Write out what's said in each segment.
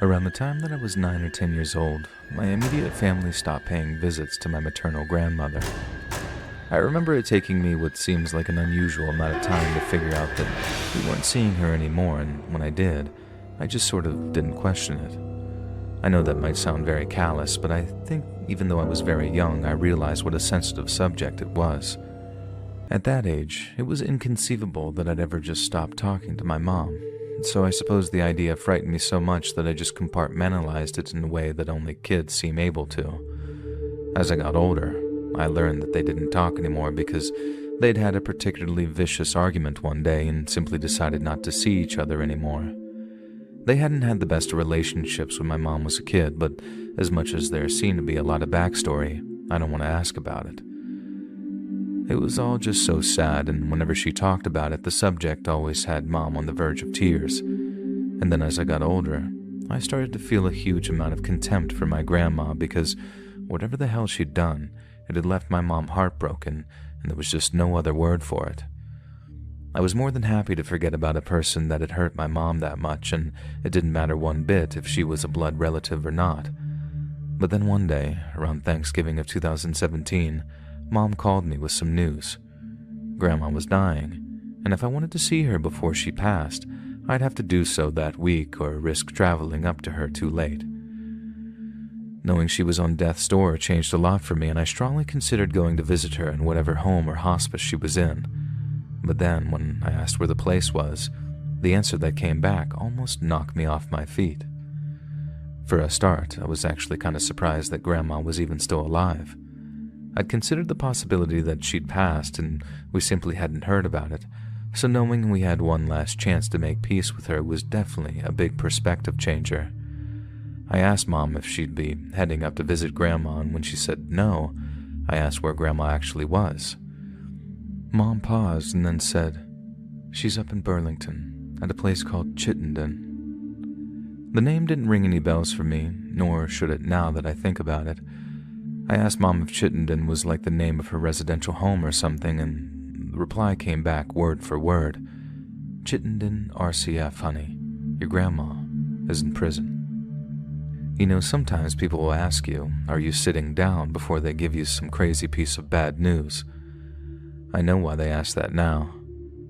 Around the time that I was 9 or 10 years old, my immediate family stopped paying visits to my maternal grandmother. I remember it taking me what seems like an unusual amount of time to figure out that we weren't seeing her anymore, and when I did, I just sort of didn't question it. I know that might sound very callous, but I think even though I was very young, I realized what a sensitive subject it was. At that age, it was inconceivable that I'd ever just stop talking to my mom, so I suppose the idea frightened me so much that I just compartmentalized it in a way that only kids seem able to. As I got older, I learned that they didn't talk anymore because they'd had a particularly vicious argument one day and simply decided not to see each other anymore. They hadn't had the best of relationships when my mom was a kid, but as much as there seemed to be a lot of backstory, I don't want to ask about it. It was all just so sad, and whenever she talked about it, the subject always had Mom on the verge of tears. And then as I got older, I started to feel a huge amount of contempt for my grandma because whatever the hell she'd done, it had left my mom heartbroken, and there was just no other word for it. I was more than happy to forget about a person that had hurt my mom that much, and it didn't matter one bit if she was a blood relative or not. But then one day, around Thanksgiving of 2017, Mom called me with some news. Grandma was dying, and if I wanted to see her before she passed, I'd have to do so that week or risk traveling up to her too late. Knowing she was on death's door changed a lot for me, and I strongly considered going to visit her in whatever home or hospice she was in. But then, when I asked where the place was, the answer that came back almost knocked me off my feet. For a start, I was actually kind of surprised that Grandma was even still alive. I'd considered the possibility that she'd passed and we simply hadn't heard about it, so knowing we had one last chance to make peace with her was definitely a big perspective changer. I asked Mom if she'd be heading up to visit Grandma, and when she said no, I asked where Grandma actually was. Mom paused and then said, "She's up in Burlington, at a place called Chittenden." The name didn't ring any bells for me, nor should it now that I think about it. I asked Mom if Chittenden was like the name of her residential home or something, and the reply came back word for word. "Chittenden RCF, honey. Your grandma is in prison." You know, sometimes people will ask you, are you sitting down, before they give you some crazy piece of bad news. I know why they ask that now,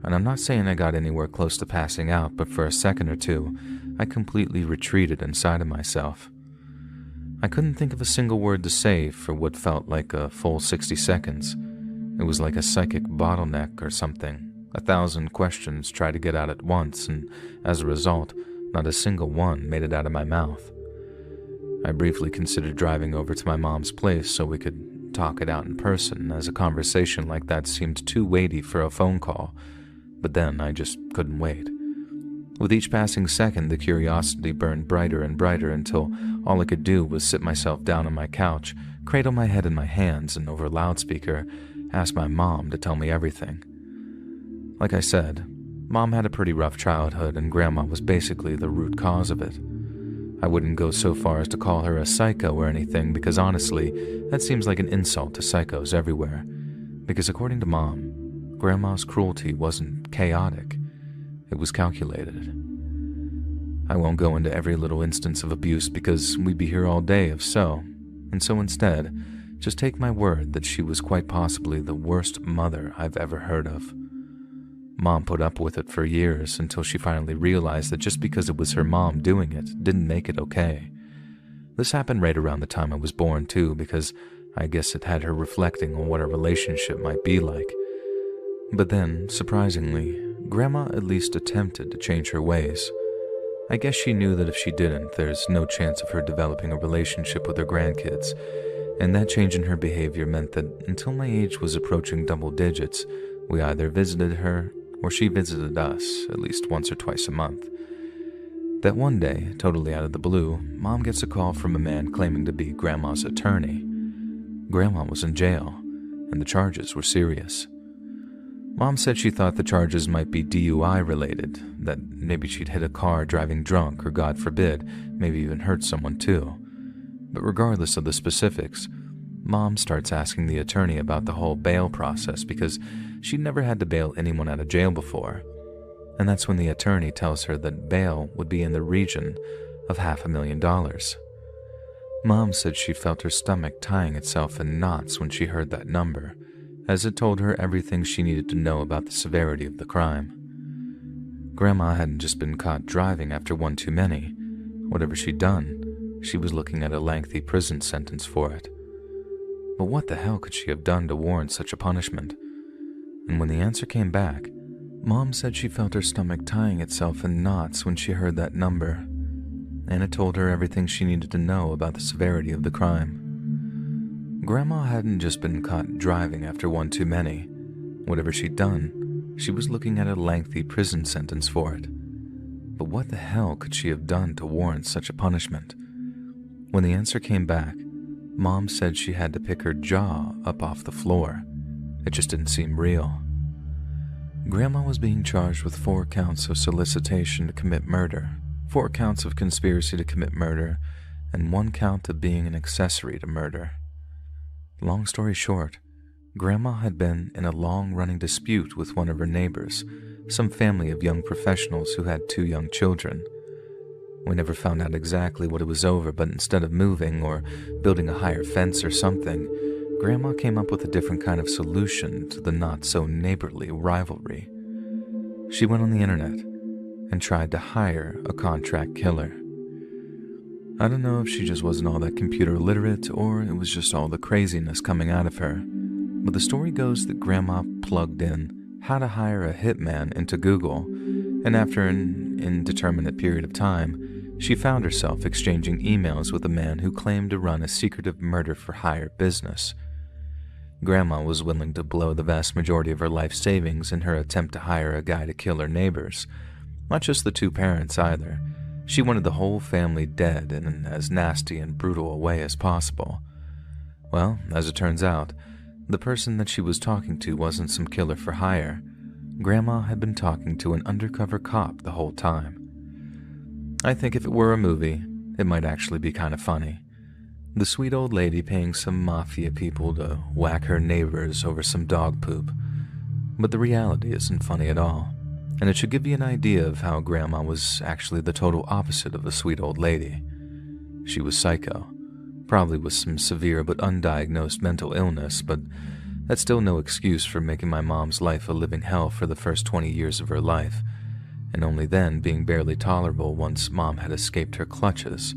and I'm not saying I got anywhere close to passing out, but for a second or two, I completely retreated inside of myself. I couldn't think of a single word to say for what felt like a full 60 seconds. It was like a psychic bottleneck or something. 1,000 questions tried to get out at once, and as a result, not a single one made it out of my mouth. I briefly considered driving over to my mom's place so we could talk it out in person, as a conversation like that seemed too weighty for a phone call, but then I just couldn't wait. With each passing second, the curiosity burned brighter and brighter until all I could do was sit myself down on my couch, cradle my head in my hands, and over a loudspeaker, ask my mom to tell me everything. Like I said, Mom had a pretty rough childhood, and Grandma was basically the root cause of it. I wouldn't go so far as to call her a psycho or anything, because honestly, that seems like an insult to psychos everywhere. Because according to Mom, Grandma's cruelty wasn't chaotic, it was calculated. I won't go into every little instance of abuse because we'd be here all day if so, and so instead, just take my word that she was quite possibly the worst mother I've ever heard of. Mom put up with it for years until she finally realized that just because it was her mom doing it didn't make it okay. This happened right around the time I was born too, because I guess it had her reflecting on what a relationship might be like. But then, surprisingly, Grandma at least attempted to change her ways. I guess she knew that if she didn't, there's no chance of her developing a relationship with her grandkids, and that change in her behavior meant that until my age was approaching double digits, we either visited her or she visited us at least once or twice a month. That one day, totally out of the blue, Mom gets a call from a man claiming to be Grandma's attorney. Grandma was in jail, and the charges were serious. Mom said she thought the charges might be DUI related, that maybe she'd hit a car driving drunk, or God forbid, maybe even hurt someone too. But regardless of the specifics, Mom starts asking the attorney about the whole bail process because she'd never had to bail anyone out of jail before. And that's when the attorney tells her that bail would be in the region of $500,000. Mom said she felt her stomach tying itself in knots when she heard that number, as it told her everything she needed to know about the severity of the crime. Grandma hadn't just been caught driving after one too many. Whatever she'd done, she was looking at a lengthy prison sentence for it. But what the hell could she have done to warrant such a punishment? And when the answer came back, Mom said she felt her stomach tying itself in knots when she heard that number, and it told her everything she needed to know about the severity of the crime. Grandma hadn't just been caught driving after one too many. Whatever she'd done, she was looking at a lengthy prison sentence for it. But what the hell could she have done to warrant such a punishment? When the answer came back, Mom said she had to pick her jaw up off the floor. It just didn't seem real. Grandma was being charged with 4 counts of solicitation to commit murder, 4 counts of conspiracy to commit murder, and 1 count of being an accessory to murder. Long story short, Grandma had been in a long-running dispute with one of her neighbors, some family of young professionals who had 2 young children. We never found out exactly what it was over, but instead of moving or building a higher fence or something, Grandma came up with a different kind of solution to the not-so-neighborly rivalry. She went on the internet and tried to hire a contract killer. I don't know if she just wasn't all that computer literate or it was just all the craziness coming out of her, but the story goes that Grandma plugged in how to hire a hitman into Google, and after an indeterminate period of time, she found herself exchanging emails with a man who claimed to run a secretive murder-for-hire business. Grandma was willing to blow the vast majority of her life savings in her attempt to hire a guy to kill her neighbors. Not just the 2 parents either. She wanted the whole family dead in as nasty and brutal a way as possible. Well, as it turns out, the person that she was talking to wasn't some killer for hire. Grandma had been talking to an undercover cop the whole time. I think if it were a movie, it might actually be kind of funny. The sweet old lady paying some mafia people to whack her neighbors over some dog poop. But the reality isn't funny at all, and it should give you an idea of how Grandma was actually the total opposite of a sweet old lady. She was psycho, probably with some severe but undiagnosed mental illness, but that's still no excuse for making my mom's life a living hell for the first 20 years of her life, and only then being barely tolerable once Mom had escaped her clutches.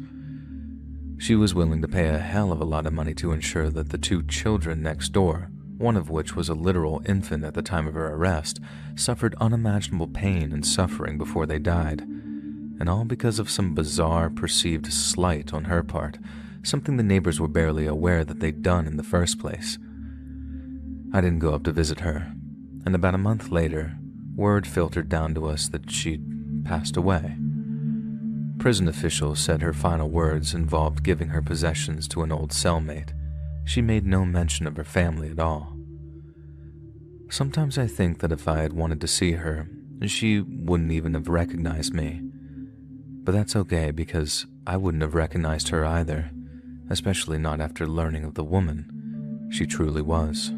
She was willing to pay a hell of a lot of money to ensure that the 2 children next door, one of which was a literal infant at the time of her arrest, suffered unimaginable pain and suffering before they died, and all because of some bizarre perceived slight on her part, something the neighbors were barely aware that they'd done in the first place. I didn't go up to visit her, and about a month later, word filtered down to us that she'd passed away. Prison officials said her final words involved giving her possessions to an old cellmate. She made no mention of her family at all. Sometimes I think that if I had wanted to see her, she wouldn't even have recognized me. But that's okay because I wouldn't have recognized her either, especially not after learning of the woman she truly was.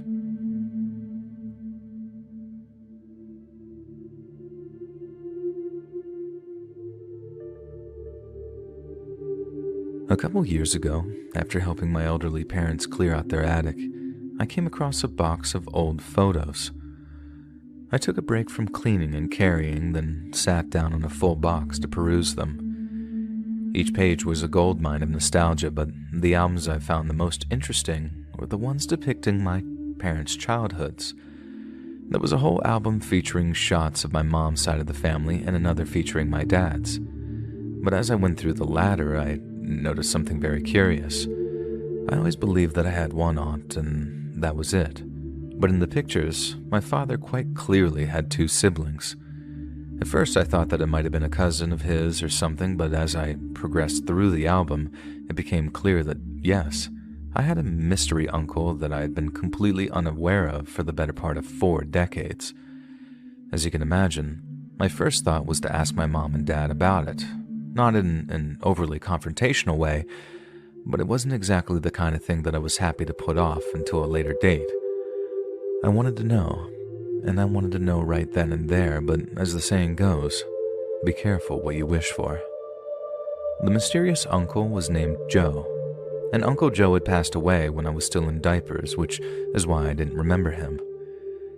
A couple years ago, after helping my elderly parents clear out their attic, I came across a box of old photos. I took a break from cleaning and carrying, then sat down on a full box to peruse them. Each page was a goldmine of nostalgia, but the albums I found the most interesting were the ones depicting my parents' childhoods. There was a whole album featuring shots of my mom's side of the family and another featuring my dad's. But as I went through the latter, I noticed something very curious. I always believed that I had one aunt, and that was it. But in the pictures, my father quite clearly had 2 siblings. At first I thought that it might have been a cousin of his or something, but as I progressed through the album, it became clear that, yes, I had a mystery uncle that I had been completely unaware of for the better part of 4 decades. As you can imagine, my first thought was to ask my mom and dad about it, not in an overly confrontational way, but it wasn't exactly the kind of thing that I was happy to put off until a later date. I wanted to know, and I wanted to know right then and there, but as the saying goes, be careful what you wish for. The mysterious uncle was named Joe, and Uncle Joe had passed away when I was still in diapers, which is why I didn't remember him.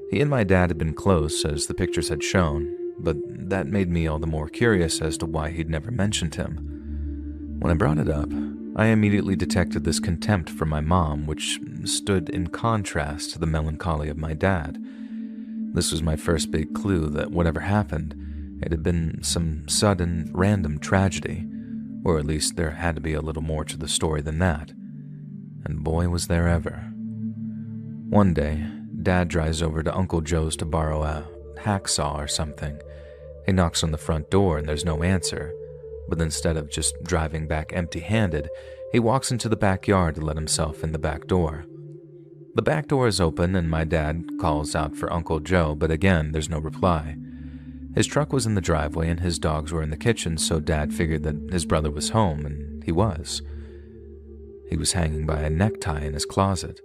He and my dad had been close, as the pictures had shown, but that made me all the more curious as to why he'd never mentioned him. When I brought it up, I immediately detected this contempt for my mom, which stood in contrast to the melancholy of my dad. This was my first big clue that whatever happened, it had been some sudden, random tragedy, or at least there had to be a little more to the story than that. And boy, was there ever. One day, Dad drives over to Uncle Joe's to borrow a hacksaw or something. He knocks on the front door and there's no answer, but instead of just driving back empty-handed, he walks into the backyard to let himself in the back door. The back door is open and my dad calls out for Uncle Joe, but again, there's no reply. His truck was in the driveway and his dogs were in the kitchen, so Dad figured that his brother was home, and he was. He was hanging by a necktie in his closet,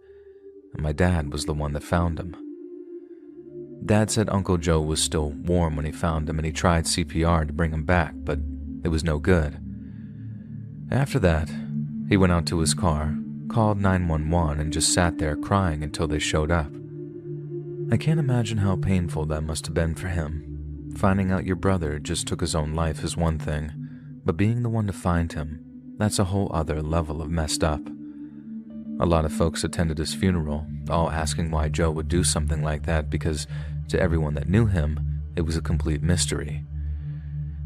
and my dad was the one that found him. Dad said Uncle Joe was still warm when he found him, and he tried CPR to bring him back, but it was no good. After that, he went out to his car, called 911, and just sat there crying until they showed up. I can't imagine how painful that must have been for him. Finding out your brother just took his own life is one thing, but being the one to find him, that's a whole other level of messed up. A lot of folks attended his funeral, all asking why Joe would do something like that because, to everyone that knew him, it was a complete mystery.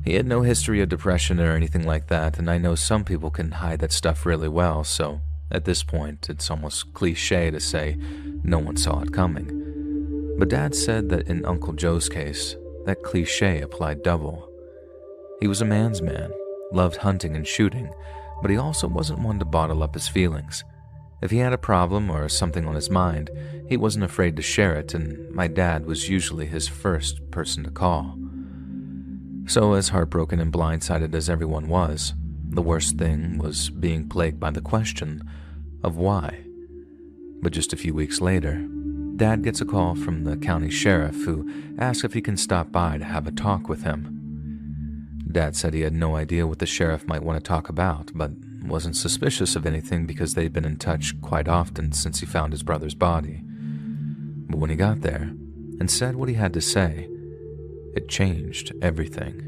He had no history of depression or anything like that, and I know some people can hide that stuff really well, so at this point, it's almost cliche to say no one saw it coming. But Dad said that in Uncle Joe's case, that cliche applied double. He was a man's man, loved hunting and shooting, but he also wasn't one to bottle up his feelings. If he had a problem or something on his mind, he wasn't afraid to share it, and my dad was usually his first person to call. So as heartbroken and blindsided as everyone was, the worst thing was being plagued by the question of why. But just a few weeks later, Dad gets a call from the county sheriff who asks if he can stop by to have a talk with him. Dad said he had no idea what the sheriff might want to talk about, but wasn't suspicious of anything because they'd been in touch quite often since he found his brother's body. But when he got there and said what he had to say, it changed everything.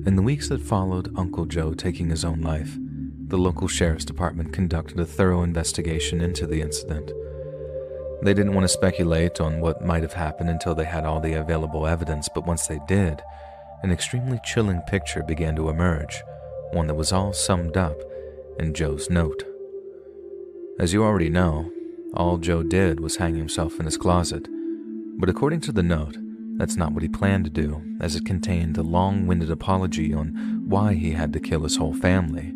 In the weeks that followed Uncle Joe taking his own life, the local sheriff's department conducted a thorough investigation into the incident. They didn't want to speculate on what might have happened until they had all the available evidence, but once they did, an extremely chilling picture began to emerge, one that was all summed up in Joe's note. As you already know, all Joe did was hang himself in his closet, but according to the note, that's not what he planned to do, as it contained a long-winded apology on why he had to kill his whole family.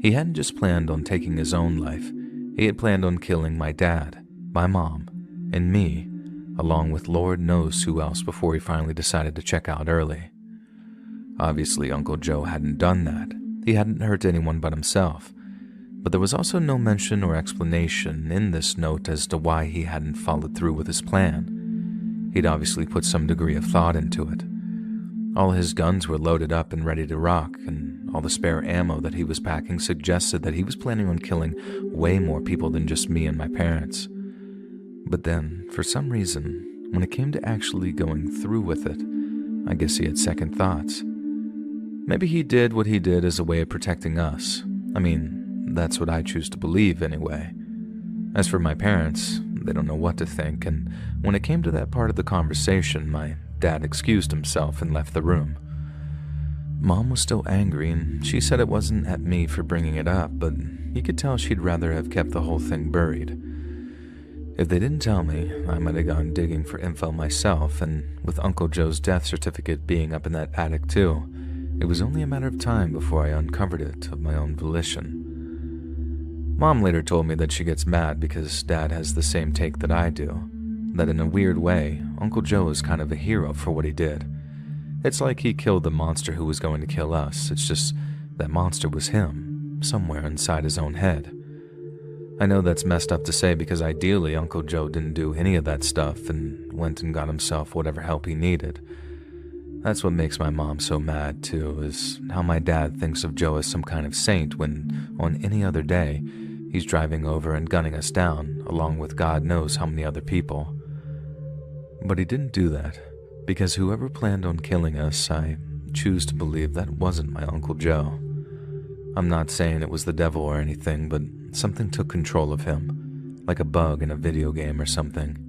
He hadn't just planned on taking his own life, he had planned on killing my dad, my mom, and me, along with Lord knows who else before he finally decided to check out early. Obviously, Uncle Joe hadn't done that. He hadn't hurt anyone but himself. But there was also no mention or explanation in this note as to why he hadn't followed through with his plan. He'd obviously put some degree of thought into it. All his guns were loaded up and ready to rock, and all the spare ammo that he was packing suggested that he was planning on killing way more people than just me and my parents. But then, for some reason, when it came to actually going through with it, I guess he had second thoughts. Maybe he did what he did as a way of protecting us. I mean, that's what I choose to believe anyway. As for my parents, they don't know what to think, and when it came to that part of the conversation, my dad excused himself and left the room. Mom was still angry, and she said it wasn't at me for bringing it up, but you could tell she'd rather have kept the whole thing buried. If they didn't tell me, I might have gone digging for info myself, and with Uncle Joe's death certificate being up in that attic too, it was only a matter of time before I uncovered it of my own volition. Mom later told me that she gets mad because Dad has the same take that I do, that in a weird way, Uncle Joe is kind of a hero for what he did. It's like he killed the monster who was going to kill us, it's just that monster was him, somewhere inside his own head. I know that's messed up to say because ideally Uncle Joe didn't do any of that stuff and went and got himself whatever help he needed. That's what makes my mom so mad, too, is how my dad thinks of Joe as some kind of saint when, on any other day, he's driving over and gunning us down, along with God knows how many other people. But he didn't do that, because whoever planned on killing us, I choose to believe that wasn't my Uncle Joe. I'm not saying it was the devil or anything, but something took control of him, like a bug in a video game or something.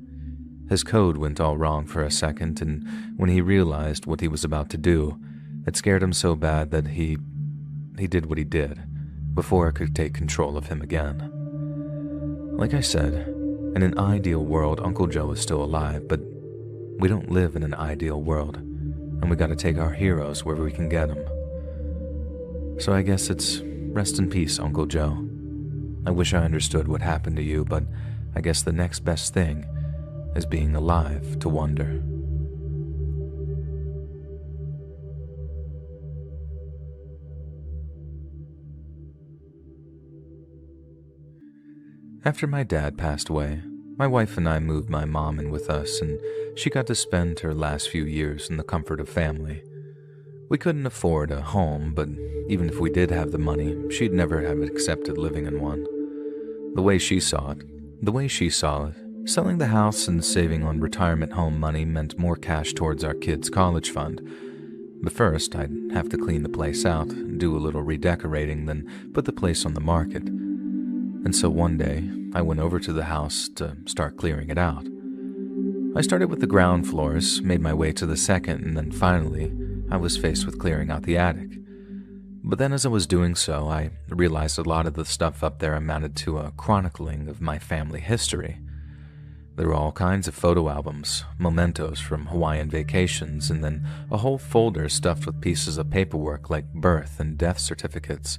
His code went all wrong for a second, and when he realized what he was about to do, it scared him so bad that he did what he did, before it could take control of him again. Like I said, in an ideal world, Uncle Joe is still alive, but we don't live in an ideal world, and we gotta take our heroes wherever we can get them. So I guess it's rest in peace, Uncle Joe. I wish I understood what happened to you, but I guess the next best thing is being alive to wonder. After my dad passed away, my wife and I moved my mom in with us, and she got to spend her last few years in the comfort of family. We couldn't afford a home, but even if we did have the money, she'd never have accepted living in one. The way she saw it, selling the house and saving on retirement home money meant more cash towards our kids' college fund. But first, I'd have to clean the place out, do a little redecorating, then put the place on the market. And so one day, I went over to the house to start clearing it out. I started with the ground floors, made my way to the second, and then finally, I was faced with clearing out the attic. But then as I was doing so, I realized a lot of the stuff up there amounted to a chronicling of my family history. There were all kinds of photo albums, mementos from Hawaiian vacations, and then a whole folder stuffed with pieces of paperwork like birth and death certificates.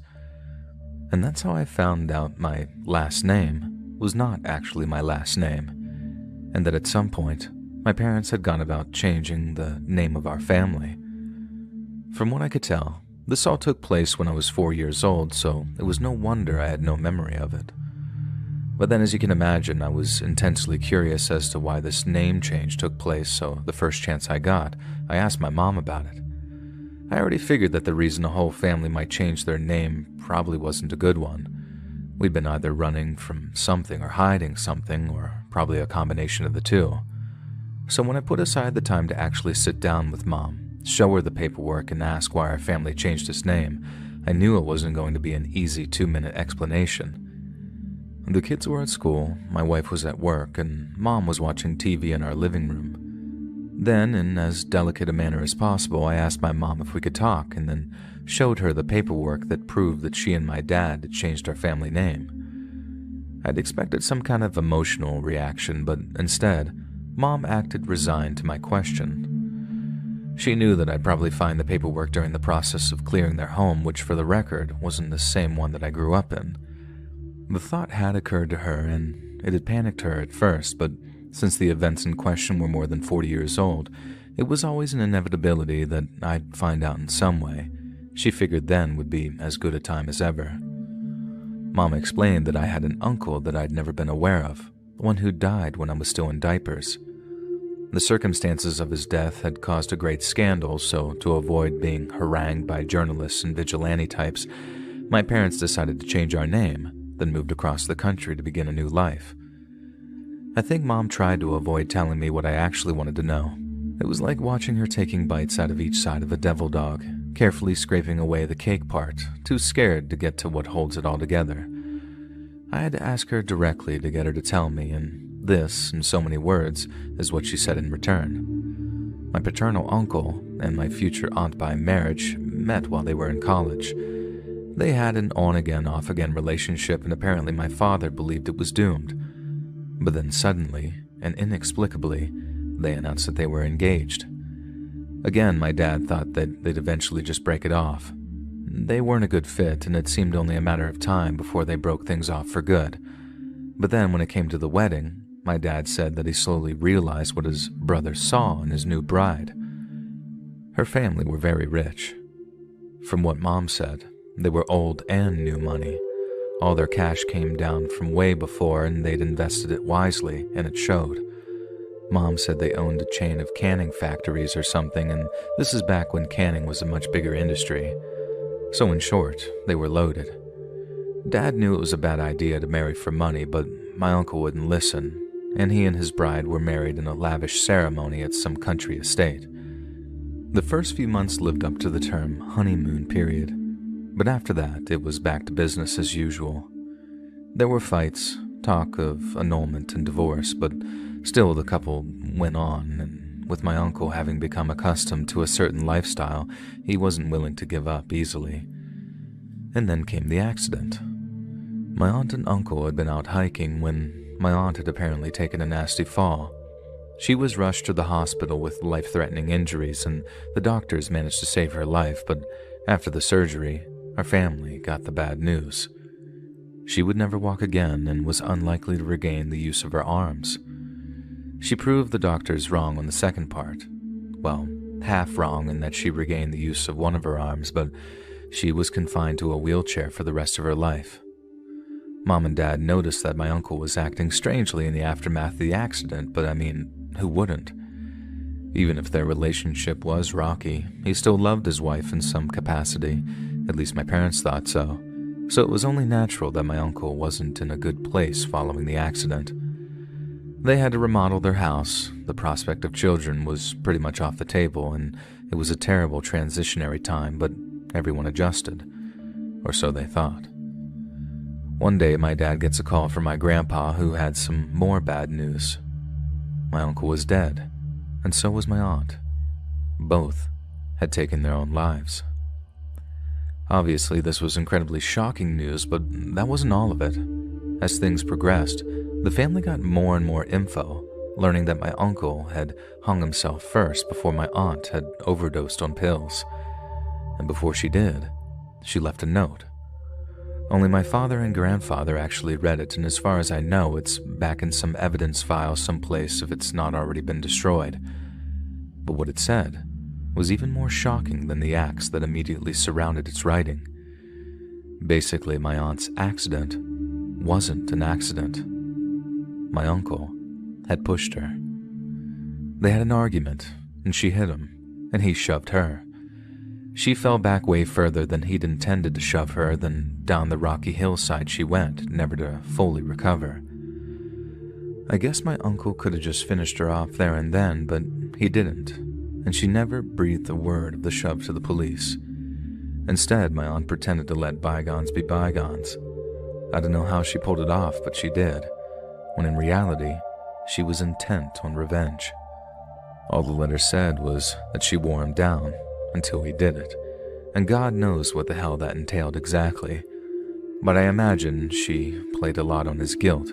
And that's how I found out my last name was not actually my last name, and that at some point, my parents had gone about changing the name of our family. From what I could tell, this all took place when I was 4 years old, so it was no wonder I had no memory of it. But then, as you can imagine, I was intensely curious as to why this name change took place, so the first chance I got, I asked my mom about it. I already figured that the reason a whole family might change their name probably wasn't a good one. We'd been either running from something or hiding something, or probably a combination of the two. So when I put aside the time to actually sit down with Mom, show her the paperwork, and ask why our family changed its name, I knew it wasn't going to be an easy 2-minute explanation. The kids were at school, my wife was at work, and Mom was watching TV in our living room. Then, in as delicate a manner as possible, I asked my mom if we could talk, and then showed her the paperwork that proved that she and my dad had changed our family name. I'd expected some kind of emotional reaction, but instead, Mom acted resigned to my question. She knew that I'd probably find the paperwork during the process of clearing their home, which for the record wasn't the same one that I grew up in. The thought had occurred to her, and it had panicked her at first, but since the events in question were more than 40 years old, it was always an inevitability that I'd find out in some way. She figured then would be as good a time as ever. Mom explained that I had an uncle that I'd never been aware of, one who died when I was still in diapers. The circumstances of his death had caused a great scandal, so to avoid being harangued by journalists and vigilante types, my parents decided to change our name, then moved across the country to begin a new life. I think Mom tried to avoid telling me what I actually wanted to know. It was like watching her taking bites out of each side of a devil dog, carefully scraping away the cake part, too scared to get to what holds it all together. I had to ask her directly to get her to tell me, and this, in so many words, is what she said in return. My paternal uncle and my future aunt by marriage met while they were in college. They had an on-again, off-again relationship, and apparently my father believed it was doomed. But then suddenly, and inexplicably, they announced that they were engaged. Again, my dad thought that they'd eventually just break it off. They weren't a good fit, and it seemed only a matter of time before they broke things off for good. But then when it came to the wedding, my dad said that he slowly realized what his brother saw in his new bride. Her family were very rich. From what Mom said, they were old and new money. All their cash came down from way before, and they'd invested it wisely, and it showed. Mom said they owned a chain of canning factories or something, and this is back when canning was a much bigger industry. So in short, they were loaded. Dad knew it was a bad idea to marry for money, but my uncle wouldn't listen, and he and his bride were married in a lavish ceremony at some country estate. The first few months lived up to the term honeymoon period, but after that it was back to business as usual. There were fights, talk of annulment and divorce, but still the couple went on, and with my uncle having become accustomed to a certain lifestyle, he wasn't willing to give up easily. And then came the accident. My aunt and uncle had been out hiking when my aunt had apparently taken a nasty fall. She was rushed to the hospital with life-threatening injuries, and the doctors managed to save her life, but after the surgery, our family got the bad news. She would never walk again and was unlikely to regain the use of her arms. She proved the doctors wrong on the second part. Well, half wrong in that she regained the use of one of her arms, but she was confined to a wheelchair for the rest of her life. Mom and Dad noticed that my uncle was acting strangely in the aftermath of the accident, but I mean, who wouldn't? Even if their relationship was rocky, he still loved his wife in some capacity. At least my parents thought so. So it was only natural that my uncle wasn't in a good place following the accident. They had to remodel their house, the prospect of children was pretty much off the table, and it was a terrible transitionary time, but everyone adjusted. Or so they thought. One day my dad gets a call from my grandpa who had some more bad news. My uncle was dead, and so was my aunt. Both had taken their own lives. Obviously, this was incredibly shocking news, but that wasn't all of it. As things progressed, the family got more and more info, learning that my uncle had hung himself first before my aunt had overdosed on pills. And before she did, she left a note. Only my father and grandfather actually read it, and as far as I know, it's back in some evidence file someplace if it's not already been destroyed. But what it said was even more shocking than the acts that immediately surrounded its writing. Basically, my aunt's accident wasn't an accident. My uncle had pushed her. They had an argument, and she hit him, and he shoved her. She fell back way further than he'd intended to shove her, then down the rocky hillside she went, never to fully recover. I guess my uncle could have just finished her off there and then, but he didn't, and she never breathed a word of the shove to the police. Instead, my aunt pretended to let bygones be bygones. I don't know how she pulled it off, but she did, when in reality, she was intent on revenge. All the letter said was that she wore him down until he did it, and God knows what the hell that entailed exactly. But I imagine she played a lot on his guilt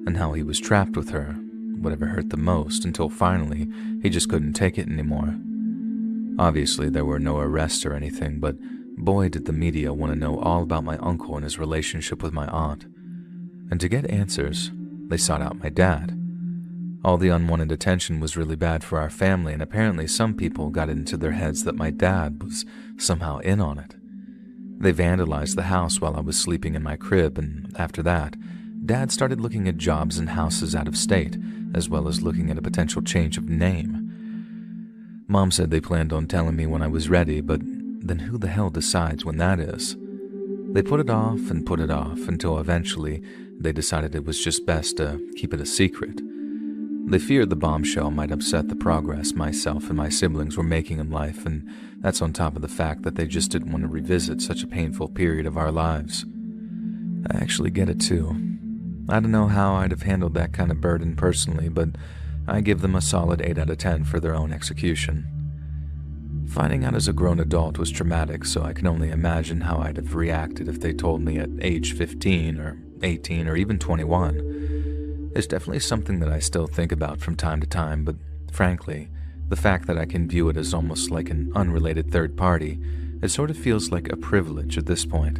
and how he was trapped with her, whatever hurt the most, until finally he just couldn't take it anymore. Obviously, there were no arrests or anything, but boy did the media want to know all about my uncle and his relationship with my aunt. And to get answers, they sought out my dad. All the unwanted attention was really bad for our family, and apparently some people got it into their heads that my dad was somehow in on it. They vandalized the house while I was sleeping in my crib, and after that, Dad started looking at jobs and houses out of state, as well as looking at a potential change of name. Mom said they planned on telling me when I was ready, but then who the hell decides when that is? They put it off and put it off until eventually they decided it was just best to keep it a secret. They feared the bombshell might upset the progress myself and my siblings were making in life, and that's on top of the fact that they just didn't want to revisit such a painful period of our lives. I actually get it too. I don't know how I'd have handled that kind of burden personally, but I give them a solid 8 out of 10 for their own execution. Finding out as a grown adult was traumatic, so I can only imagine how I'd have reacted if they told me at age 15 or 18 or even 21. It's definitely something that I still think about from time to time, but frankly, the fact that I can view it as almost like an unrelated third party, it sort of feels like a privilege at this point.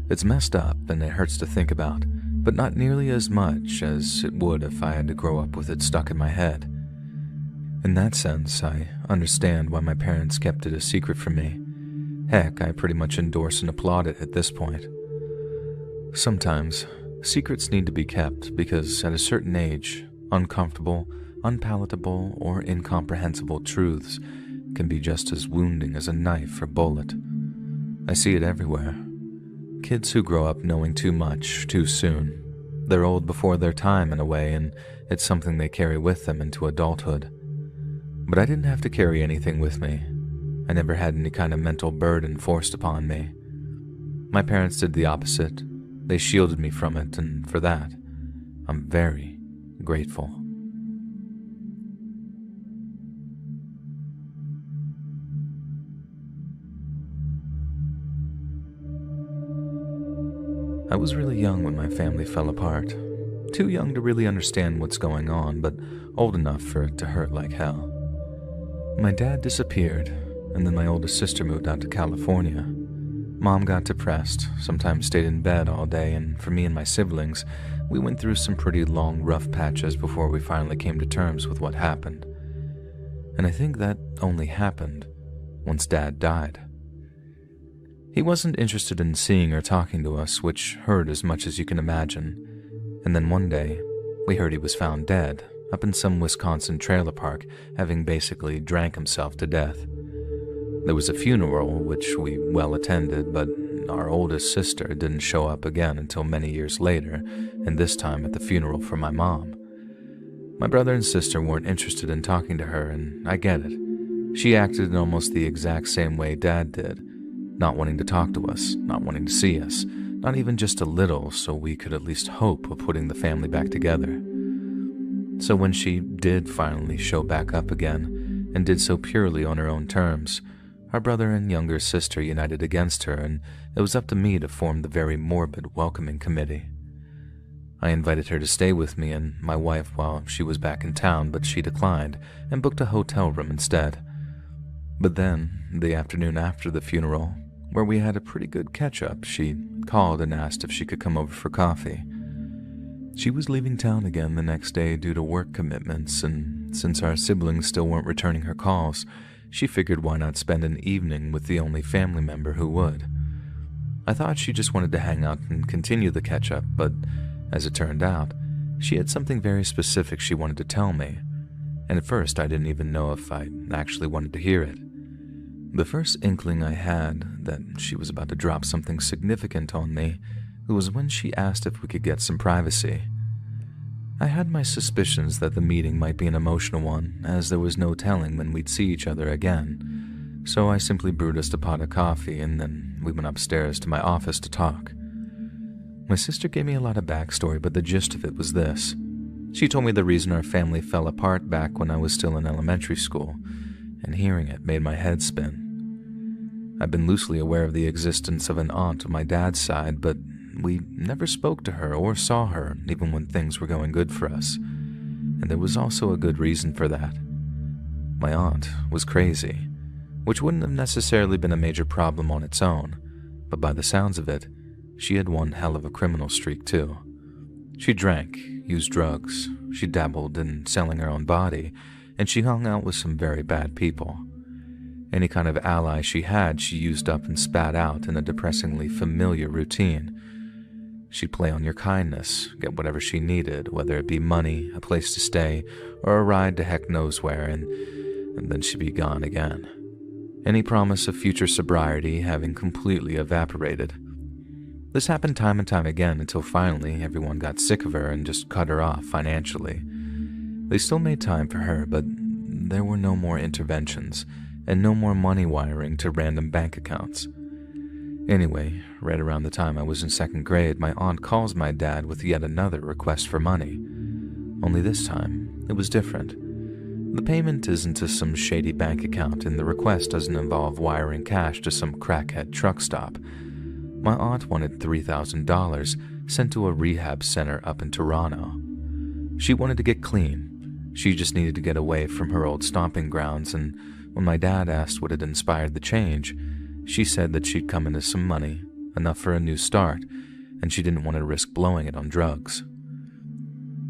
It's messed up and it hurts to think about, but not nearly as much as it would if I had to grow up with it stuck in my head. In that sense, I understand why my parents kept it a secret from me. Heck, I pretty much endorse and applaud it at this point. Sometimes, secrets need to be kept because at a certain age, uncomfortable, unpalatable or incomprehensible truths can be just as wounding as a knife or bullet. I see it everywhere. Kids who grow up knowing too much too soon. They're old before their time in a way, and it's something they carry with them into adulthood. But I didn't have to carry anything with me. I never had any kind of mental burden forced upon me. My parents did the opposite. They shielded me from it, and for that, I'm very grateful. I was really young when my family fell apart. Too young to really understand what's going on, but old enough for it to hurt like hell. My dad disappeared, and then my oldest sister moved out to California. Mom got depressed, sometimes stayed in bed all day, and for me and my siblings, we went through some pretty long, rough patches before we finally came to terms with what happened. And I think that only happened once Dad died. He wasn't interested in seeing or talking to us, which hurt as much as you can imagine. And then one day, we heard he was found dead, up in some Wisconsin trailer park, having basically drank himself to death. There was a funeral, which we well attended, but our oldest sister didn't show up again until many years later, and this time at the funeral for my mom. My brother and sister weren't interested in talking to her, and I get it. She acted in almost the exact same way Dad did, not wanting to talk to us, not wanting to see us, not even just a little, so we could at least hope of putting the family back together. So when she did finally show back up again, and did so purely on her own terms, our brother and younger sister united against her, and it was up to me to form the very morbid welcoming committee. I invited her to stay with me and my wife while she was back in town, but she declined and booked a hotel room instead. But then, the afternoon after the funeral, where we had a pretty good catch-up, she called and asked if she could come over for coffee. She was leaving town again the next day due to work commitments, and since our siblings still weren't returning her calls, she figured why not spend an evening with the only family member who would. I thought she just wanted to hang out and continue the catch-up, but as it turned out, she had something very specific she wanted to tell me, and at first I didn't even know if I actually wanted to hear it. The first inkling I had that she was about to drop something significant on me was when she asked if we could get some privacy. I had my suspicions that the meeting might be an emotional one, as there was no telling when we'd see each other again, so I simply brewed us a pot of coffee and then we went upstairs to my office to talk. My sister gave me a lot of backstory, but the gist of it was this. She told me the reason our family fell apart back when I was still in elementary school, and hearing it made my head spin. I've been loosely aware of the existence of an aunt on my dad's side, but we never spoke to her or saw her, even when things were going good for us. And there was also a good reason for that. My aunt was crazy, which wouldn't have necessarily been a major problem on its own, but by the sounds of it, she had one hell of a criminal streak too. She drank, used drugs, she dabbled in selling her own body, and she hung out with some very bad people. Any kind of ally she had, she used up and spat out in a depressingly familiar routine. She'd play on your kindness, get whatever she needed, whether it be money, a place to stay, or a ride to heck knows where, and then she'd be gone again. Any promise of future sobriety having completely evaporated. This happened time and time again until finally everyone got sick of her and just cut her off financially. They still made time for her, but there were no more interventions, and no more money wiring to random bank accounts. Anyway, right around the time I was in second grade, my aunt calls my dad with yet another request for money. Only this time, it was different. The payment isn't to some shady bank account, and the request doesn't involve wiring cash to some crackhead truck stop. My aunt wanted $3,000 sent to a rehab center up in Toronto. She wanted to get clean. She just needed to get away from her old stomping grounds, and when my dad asked what had inspired the change, she said that she'd come into some money, enough for a new start, and she didn't want to risk blowing it on drugs.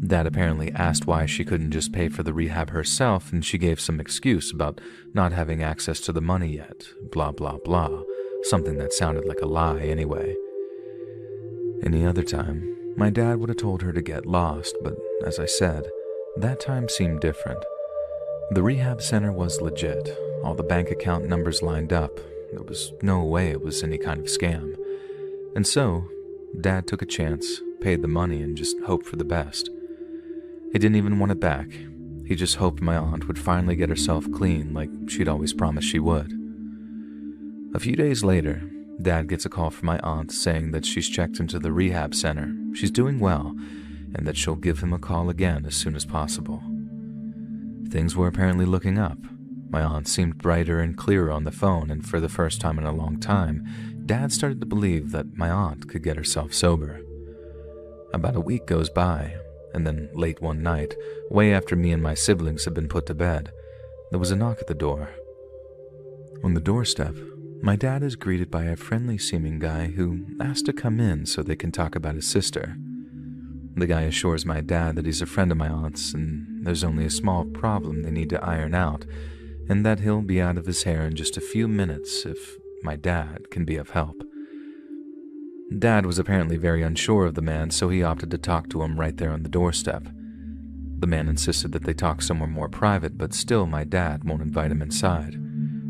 Dad apparently asked why she couldn't just pay for the rehab herself, and she gave some excuse about not having access to the money yet, blah blah blah, something that sounded like a lie anyway. Any other time, my dad would have told her to get lost, but as I said, That time seemed different. The rehab center was legit. All the bank account numbers lined up. There was no way it was any kind of scam. And so, Dad took a chance, paid the money, and just hoped for the best. He didn't even want it back. He just hoped my aunt would finally get herself clean like she'd always promised she would. A few days later, Dad gets a call from my aunt saying that she's checked into the rehab center, she's doing well, and that she'll give him a call again as soon as possible. Things were apparently looking up. My aunt seemed brighter and clearer on the phone, and for the first time in a long time, Dad started to believe that my aunt could get herself sober. About a week goes by, and then late one night, way after me and my siblings had been put to bed, there was a knock at the door. On the doorstep, my dad is greeted by a friendly-seeming guy who asks to come in so they can talk about his sister. The guy assures my dad that he's a friend of my aunt's and there's only a small problem they need to iron out, and that he'll be out of his hair in just a few minutes if my dad can be of help. Dad was apparently very unsure of the man, so he opted to talk to him right there on the doorstep. The man insisted that they talk somewhere more private, but still my dad won't invite him inside.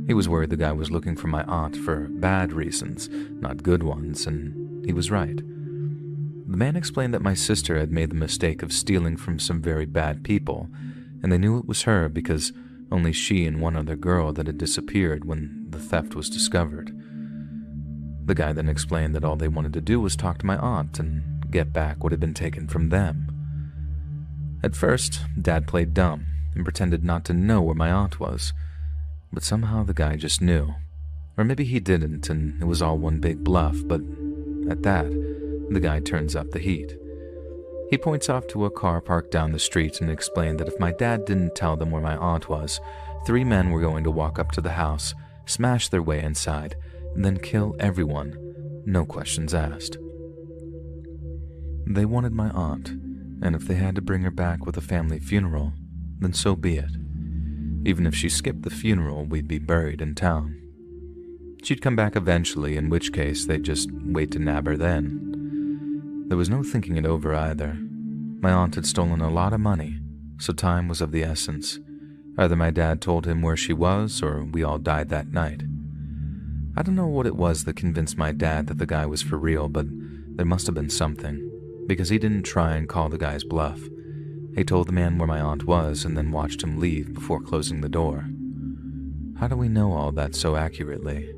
He was worried the guy was looking for my aunt for bad reasons, not good ones, and he was right. The man explained that my sister had made the mistake of stealing from some very bad people, and they knew it was her because only she and one other girl that had disappeared when the theft was discovered. The guy then explained that all they wanted to do was talk to my aunt and get back what had been taken from them. At first, Dad played dumb and pretended not to know where my aunt was, but somehow the guy just knew. Or maybe he didn't and it was all one big bluff, but at that, the guy turns up the heat. He points off to a car parked down the street and explained that if my dad didn't tell them where my aunt was, 3 men were going to walk up to the house, smash their way inside, and then kill everyone, no questions asked. They wanted my aunt, and if they had to bring her back with a family funeral, then so be it. Even if she skipped the funeral, we'd be buried in town. She'd come back eventually, in which case they'd just wait to nab her then. There was no thinking it over either. My aunt had stolen a lot of money, so time was of the essence. Either my dad told him where she was, or we all died that night. I don't know what it was that convinced my dad that the guy was for real, but there must have been something, because he didn't try and call the guy's bluff. He told the man where my aunt was and then watched him leave before closing the door. How do we know all that so accurately?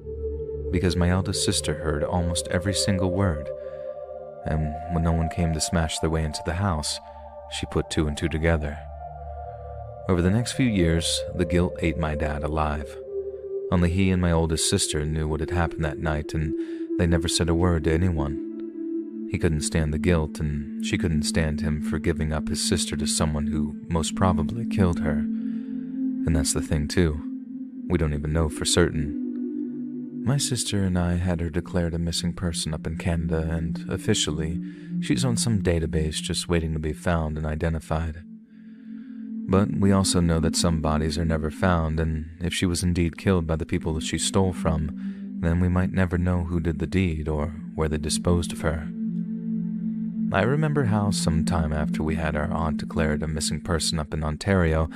Because my eldest sister heard almost every single word, and when no one came to smash their way into the house, she put 2 and 2 together. Over the next few years, the guilt ate my dad alive. Only he and my oldest sister knew what had happened that night, and they never said a word to anyone. He couldn't stand the guilt, and she couldn't stand him for giving up his sister to someone who most probably killed her. And that's the thing, too. We don't even know for certain. My sister and I had her declared a missing person up in Canada, and officially, she's on some database just waiting to be found and identified. But we also know that some bodies are never found, and if she was indeed killed by the people that she stole from, then we might never know who did the deed or where they disposed of her. I remember how some time after we had our aunt declared a missing person up in Ontario,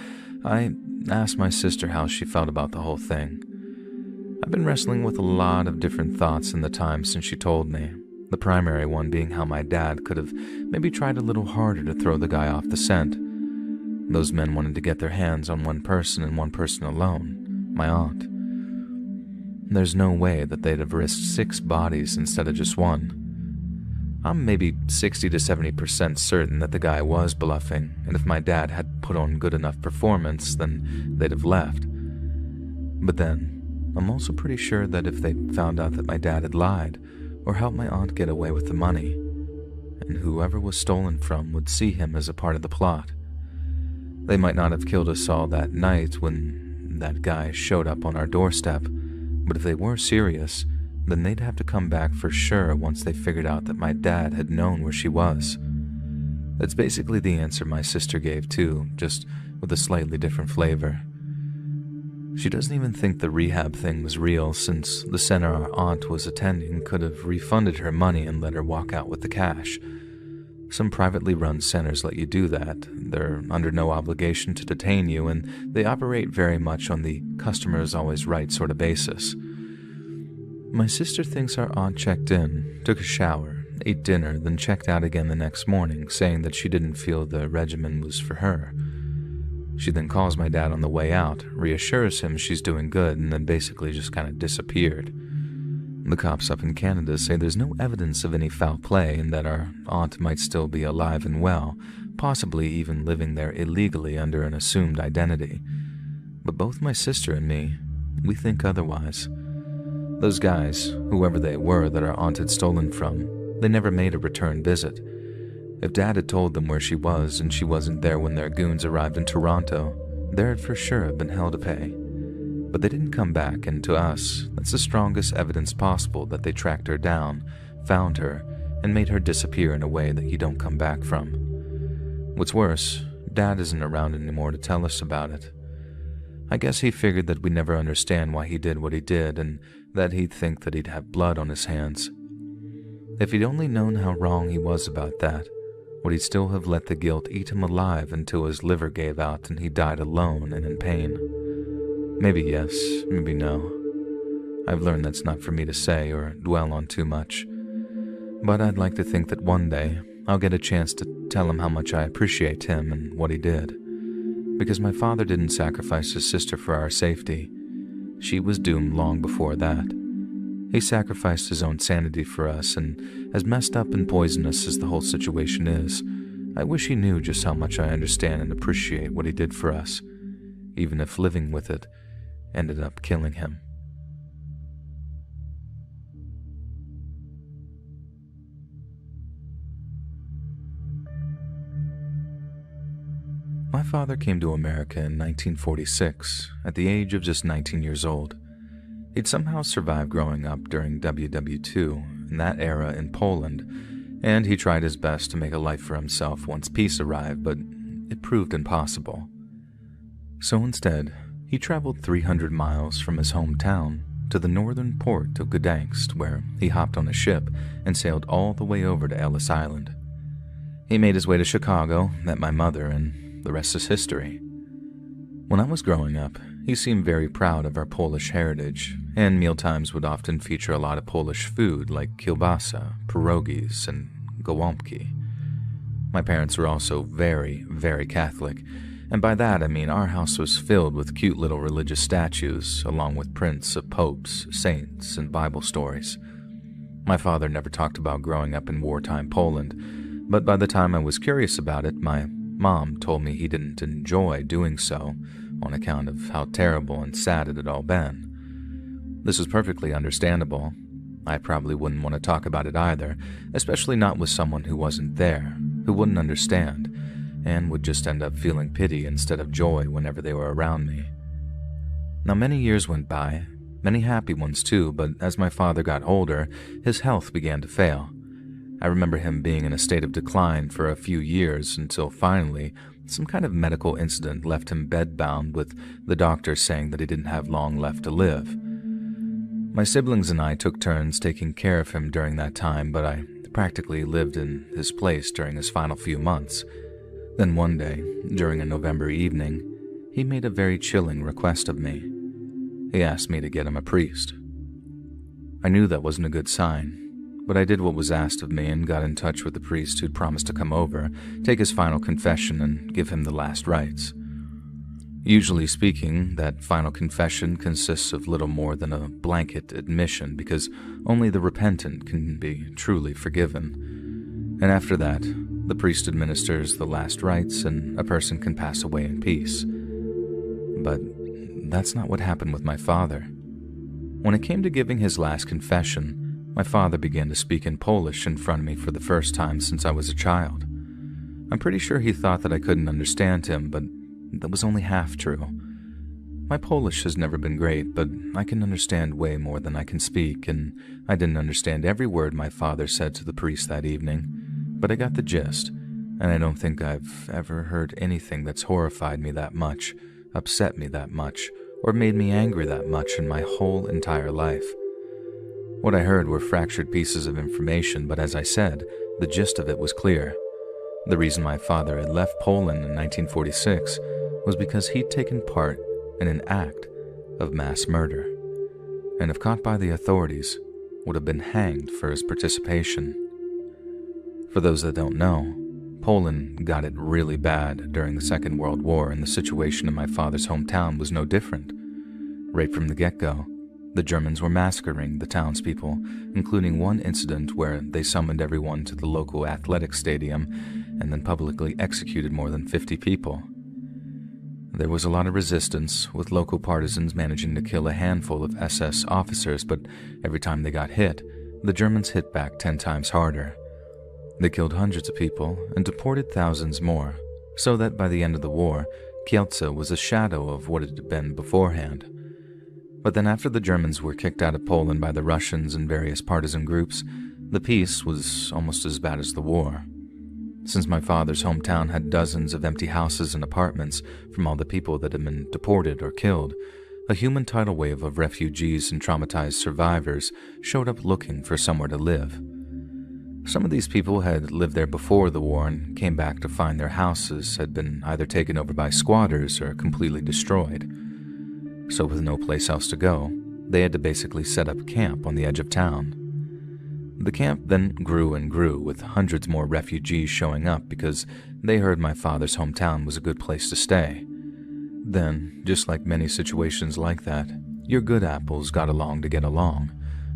I asked my sister how she felt about the whole thing. I've been wrestling with a lot of different thoughts in the time since she told me, the primary one being how my dad could have maybe tried a little harder to throw the guy off the scent. Those men wanted to get their hands on one person and one person alone, my aunt. There's no way that they'd have risked 6 bodies instead of just 1. I'm maybe 60 to 70% certain that the guy was bluffing, and if my dad had put on good enough performance, then they'd have left. But then, I'm also pretty sure that if they found out that my dad had lied, or helped my aunt get away with the money, and whoever was stolen from would see him as a part of the plot. They might not have killed us all that night when that guy showed up on our doorstep, but if they were serious, then they'd have to come back for sure once they figured out that my dad had known where she was. That's basically the answer my sister gave too, just with a slightly different flavor. She doesn't even think the rehab thing was real, since the center our aunt was attending could have refunded her money and let her walk out with the cash. Some privately run centers let you do that. They're under no obligation to detain you, and they operate very much on the customer is always right sort of basis. My sister thinks our aunt checked in, took a shower, ate dinner, then checked out again the next morning, saying that she didn't feel the regimen was for her. She then calls my dad on the way out, reassures him she's doing good, and then basically just kind of disappeared. The cops up in Canada say there's no evidence of any foul play and that our aunt might still be alive and well, possibly even living there illegally under an assumed identity. But both my sister and me, we think otherwise. Those guys, whoever they were that our aunt had stolen from, they never made a return visit. If Dad had told them where she was and she wasn't there when their goons arrived in Toronto, there'd for sure have been hell to pay. But they didn't come back, and to us, that's the strongest evidence possible that they tracked her down, found her, and made her disappear in a way that you don't come back from. What's worse, Dad isn't around anymore to tell us about it. I guess he figured that we'd never understand why he did what he did, and that he'd think that he'd have blood on his hands. If he'd only known how wrong he was about that, would he still have let the guilt eat him alive until his liver gave out and he died alone and in pain? Maybe yes, maybe no. I've learned that's not for me to say or dwell on too much. But I'd like to think that one day I'll get a chance to tell him how much I appreciate him and what he did. Because my father didn't sacrifice his sister for our safety. She was doomed long before that. He sacrificed his own sanity for us, and as messed up and poisonous as the whole situation is, I wish he knew just how much I understand and appreciate what he did for us, even if living with it ended up killing him. My father came to America in 1946, at the age of just 19 years old. He'd somehow survived growing up during WW2, in that era in Poland, and he tried his best to make a life for himself once peace arrived, but it proved impossible. So instead, he traveled 300 miles from his hometown to the northern port of Gdansk, where he hopped on a ship and sailed all the way over to Ellis Island. He made his way to Chicago, met my mother, and the rest is history. When I was growing up, he seemed very proud of our Polish heritage, and mealtimes would often feature a lot of Polish food like kielbasa, pierogies, and gołąbki. My parents were also very, very Catholic, and by that I mean our house was filled with cute little religious statues, along with prints of popes, saints, and Bible stories. My father never talked about growing up in wartime Poland, but by the time I was curious about it, my Mom told me he didn't enjoy doing so on account of how terrible and sad it had all been. This was perfectly understandable. I probably wouldn't want to talk about it either, especially not with someone who wasn't there, who wouldn't understand, and would just end up feeling pity instead of joy whenever they were around me. Now many years went by, many happy ones too, but as my father got older, his health began to fail. I remember him being in a state of decline for a few years until finally some kind of medical incident left him bedbound, with the doctor saying that he didn't have long left to live. My siblings and I took turns taking care of him during that time, but I practically lived in his place during his final few months. Then one day, during a November evening, he made a very chilling request of me. He asked me to get him a priest. I knew that wasn't a good sign, but I did what was asked of me and got in touch with the priest who'd promised to come over, take his final confession, and give him the last rites. Usually speaking, that final confession consists of little more than a blanket admission, because only the repentant can be truly forgiven. And after that, the priest administers the last rites and a person can pass away in peace. But that's not what happened with my father. When it came to giving his last confession, my father began to speak in Polish in front of me for the first time since I was a child. I'm pretty sure he thought that I couldn't understand him, but that was only half true. My Polish has never been great, but I can understand way more than I can speak, and I didn't understand every word my father said to the priest that evening, but I got the gist, and I don't think I've ever heard anything that's horrified me that much, upset me that much, or made me angry that much in my whole entire life. What I heard were fractured pieces of information, but as I said, the gist of it was clear. The reason my father had left Poland in 1946 was because he'd taken part in an act of mass murder, and if caught by the authorities, would have been hanged for his participation. For those that don't know, Poland got it really bad during the Second World War, and the situation in my father's hometown was no different. Right from the get-go, the Germans were massacring the townspeople, including one incident where they summoned everyone to the local athletic stadium and then publicly executed more than 50 people. There was a lot of resistance, with local partisans managing to kill a handful of SS officers, but every time they got hit, the Germans hit back 10 times harder. They killed hundreds of people and deported thousands more, so that by the end of the war, Kielce was a shadow of what it had been beforehand. But then after the Germans were kicked out of Poland by the Russians and various partisan groups, the peace was almost as bad as the war. Since my father's hometown had dozens of empty houses and apartments from all the people that had been deported or killed, a human tidal wave of refugees and traumatized survivors showed up looking for somewhere to live. Some of these people had lived there before the war and came back to find their houses had been either taken over by squatters or completely destroyed. So with no place else to go, they had to basically set up camp on the edge of town. The camp then grew and grew, with hundreds more refugees showing up because they heard my father's hometown was a good place to stay. Then, just like many situations like that, your good apples got along to get along,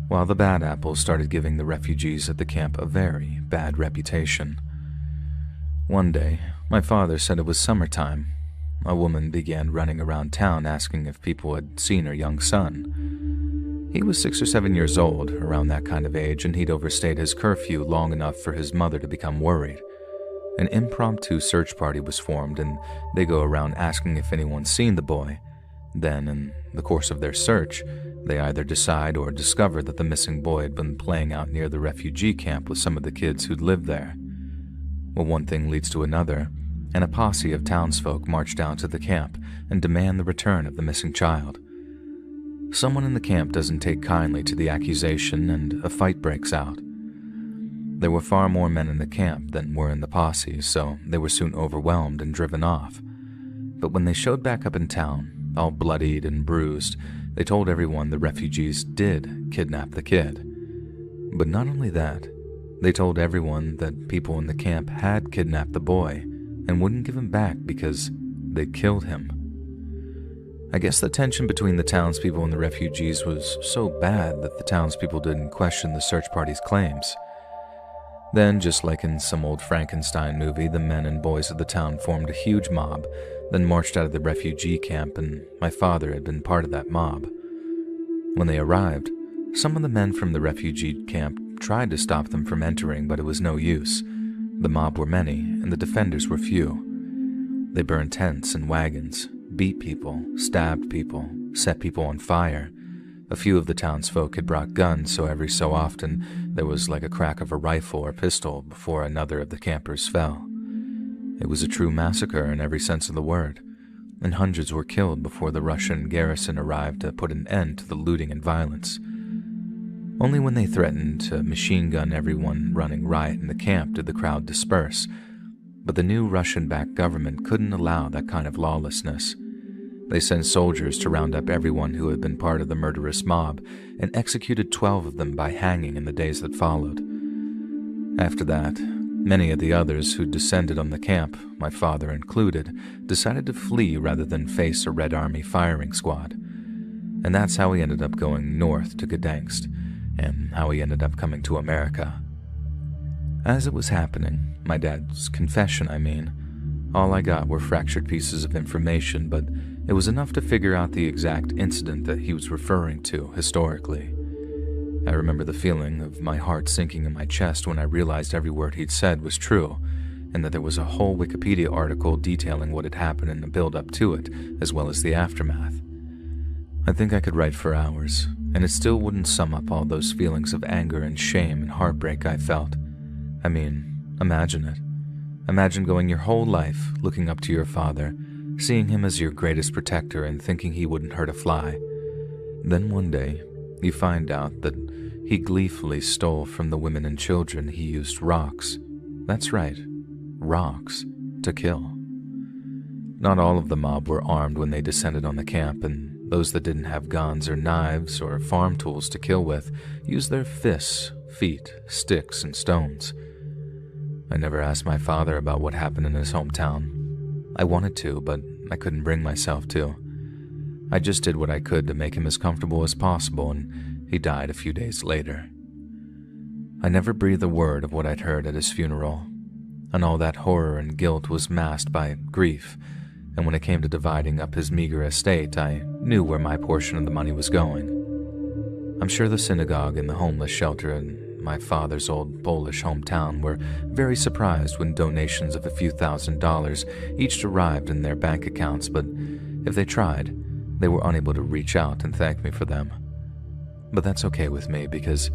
while the bad apples started giving the refugees at the camp a very bad reputation. One day, my father said it was summertime. A woman began running around town asking if people had seen her young son. He was 6 or 7 years old, around that kind of age, and he'd overstayed his curfew long enough for his mother to become worried. An impromptu search party was formed, and they go around asking if anyone's seen the boy. Then, in the course of their search, they either decide or discover that the missing boy had been playing out near the refugee camp with some of the kids who'd lived there. Well, one thing leads to another, and a posse of townsfolk march down to the camp and demand the return of the missing child. Someone in the camp doesn't take kindly to the accusation, and a fight breaks out. There were far more men in the camp than were in the posse, so they were soon overwhelmed and driven off. But when they showed back up in town, all bloodied and bruised, they told everyone the refugees did kidnap the kid. But not only that, they told everyone that people in the camp had kidnapped the boy and wouldn't give him back because they'd killed him. I guess the tension between the townspeople and the refugees was so bad that the townspeople didn't question the search party's claims. Then, just like in some old Frankenstein movie, the men and boys of the town formed a huge mob, then marched out of the refugee camp, and my father had been part of that mob. When they arrived, some of the men from the refugee camp tried to stop them from entering, but it was no use. The mob were many, and the defenders were few. They burned tents and wagons, beat people, stabbed people, set people on fire. A few of the townsfolk had brought guns, so every so often there was like a crack of a rifle or pistol before another of the campers fell. It was a true massacre in every sense of the word, and hundreds were killed before the Russian garrison arrived to put an end to the looting and violence. Only when they threatened to machine gun everyone running riot in the camp did the crowd disperse, but the new Russian-backed government couldn't allow that kind of lawlessness. They sent soldiers to round up everyone who had been part of the murderous mob and executed 12 of them by hanging in the days that followed. After that, many of the others who descended on the camp, my father included, decided to flee rather than face a Red Army firing squad. And that's how he ended up going north to Gdansk, and how he ended up coming to America. As it was happening, my dad's confession, all I got were fractured pieces of information, but it was enough to figure out the exact incident that he was referring to historically. I remember the feeling of my heart sinking in my chest when I realized every word he'd said was true, and that there was a whole Wikipedia article detailing what had happened in the build-up to it, as well as the aftermath. I think I could write for hours, and it still wouldn't sum up all those feelings of anger and shame and heartbreak I felt. Imagine it. Imagine going your whole life looking up to your father, seeing him as your greatest protector and thinking he wouldn't hurt a fly. Then one day, you find out that he gleefully stole from the women and children he used rocks. That's right, rocks to kill. Not all of the mob were armed when they descended on the camp, and those that didn't have guns or knives or farm tools to kill with used their fists, feet, sticks, and stones. I never asked my father about what happened in his hometown. I wanted to, but I couldn't bring myself to. I just did what I could to make him as comfortable as possible, and he died a few days later. I never breathed a word of what I'd heard at his funeral, and all that horror and guilt was masked by grief, and when it came to dividing up his meager estate, I knew where my portion of the money was going. I'm sure the synagogue and the homeless shelter in my father's old Polish hometown were very surprised when donations of a few $1,000s each arrived in their bank accounts, but if they tried, they were unable to reach out and thank me for them. But that's okay with me because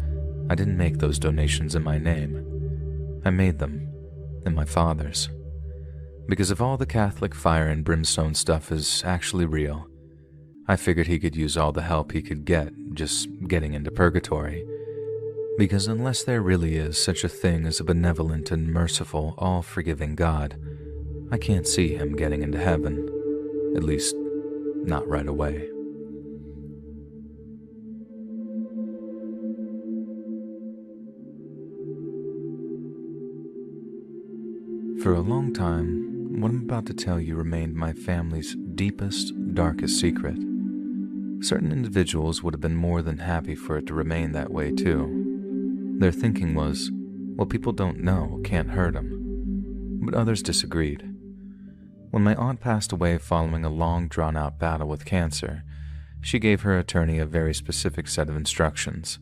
I didn't make those donations in my name. I made them in my father's. Because if all the Catholic fire and brimstone stuff is actually real, I figured he could use all the help he could get just getting into purgatory. Because unless there really is such a thing as a benevolent and merciful, all-forgiving God, I can't see him getting into heaven. At least, not right away. For a long time, what I'm about to tell you remained my family's deepest, darkest secret. Certain individuals would have been more than happy for it to remain that way too. Their thinking was, what people don't know can't hurt them. But others disagreed. When my aunt passed away following a long drawn-out battle with cancer, she gave her attorney a very specific set of instructions,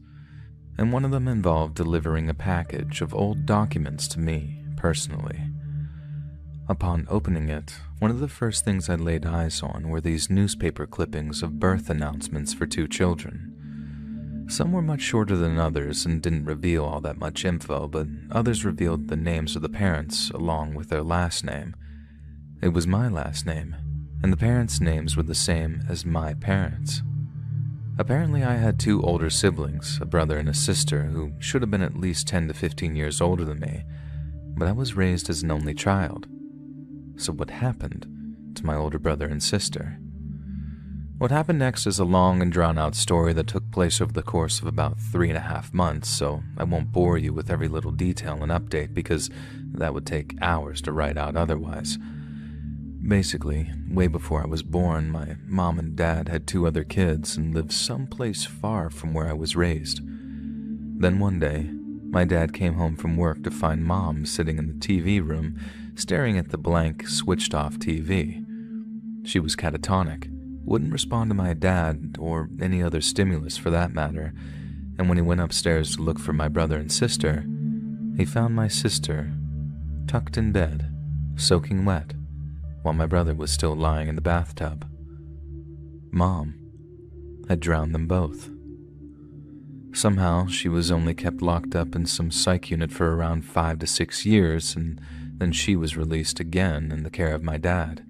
and one of them involved delivering a package of old documents to me personally. Upon opening it, one of the first things I laid eyes on were these newspaper clippings of birth announcements for 2 children. Some were much shorter than others and didn't reveal all that much info, but others revealed the names of the parents along with their last name. It was my last name, and the parents' names were the same as my parents. Apparently I had 2 older siblings, a brother and a sister, who should have been at least 10 to 15 years older than me, but I was raised as an only child. So what happened to my older brother and sister? What happened next is a long and drawn-out story that took place over the course of about 3.5 months, so I won't bore you with every little detail and update because that would take hours to write out otherwise. Basically, way before I was born, my mom and dad had 2 other kids and lived someplace far from where I was raised. Then one day, my dad came home from work to find Mom sitting in the TV room, staring at the blank, switched-off TV. She was catatonic, wouldn't respond to my dad or any other stimulus for that matter, and when he went upstairs to look for my brother and sister, he found my sister tucked in bed, soaking wet, while my brother was still lying in the bathtub. Mom had drowned them both. Somehow, she was only kept locked up in some psych unit for around 5 to 6 years, and then she was released again in the care of my dad.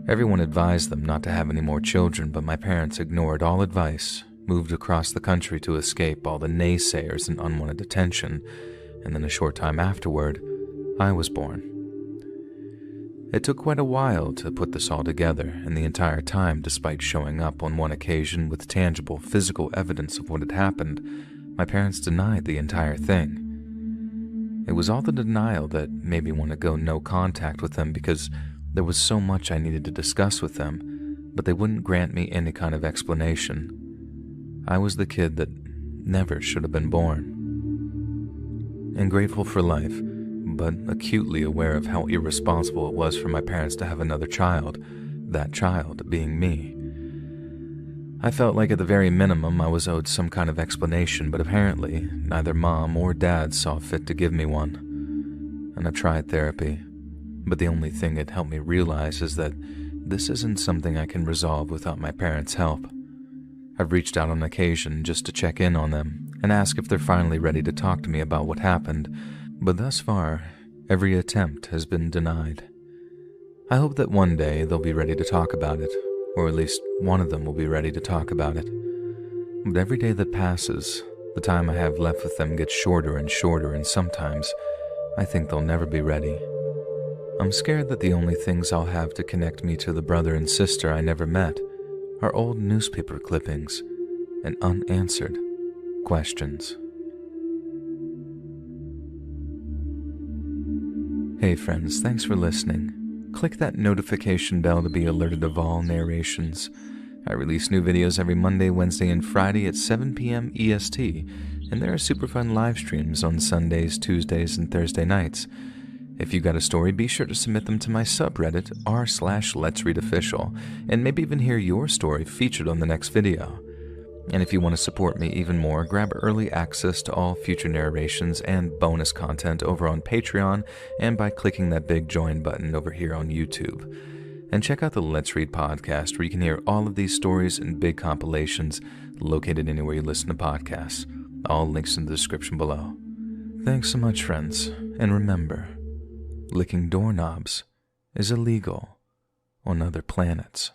Everyone advised them not to have any more children, but my parents ignored all advice, moved across the country to escape all the naysayers and unwanted attention, and then a short time afterward, I was born. It took quite a while to put this all together, and the entire time, despite showing up on one occasion with tangible physical evidence of what had happened, my parents denied the entire thing. It was all the denial that made me want to go no contact with them because there was so much I needed to discuss with them, but they wouldn't grant me any kind of explanation. I was the kid that never should have been born. And grateful for life, but acutely aware of how irresponsible it was for my parents to have another child, that child being me. I felt like at the very minimum I was owed some kind of explanation, but apparently neither Mom or Dad saw fit to give me one. And I've tried therapy, but the only thing it helped me realize is that this isn't something I can resolve without my parents' help. I've reached out on occasion just to check in on them and ask if they're finally ready to talk to me about what happened, but thus far, every attempt has been denied. I hope that one day they'll be ready to talk about it, or at least one of them will be ready to talk about it. But every day that passes, the time I have left with them gets shorter and shorter, and sometimes I think they'll never be ready I'm scared that the only things I'll have to connect me to the brother and sister I never met are old newspaper clippings and unanswered questions. Hey friends, thanks for listening. Click that notification bell to be alerted of all narrations. I release new videos every Monday, Wednesday, and Friday at 7 p.m. EST, and there are super fun live streams on Sundays, Tuesdays, and Thursday nights. If you got a story, be sure to submit them to my subreddit, r/Let'sReadOfficial, and maybe even hear your story featured on the next video. And if you want to support me even more, grab early access to all future narrations and bonus content over on Patreon and by clicking that big join button over here on YouTube. And check out the Let's Read podcast, where you can hear all of these stories and big compilations located anywhere you listen to podcasts. All links in the description below. Thanks so much, friends, and remember, licking doorknobs is illegal on other planets.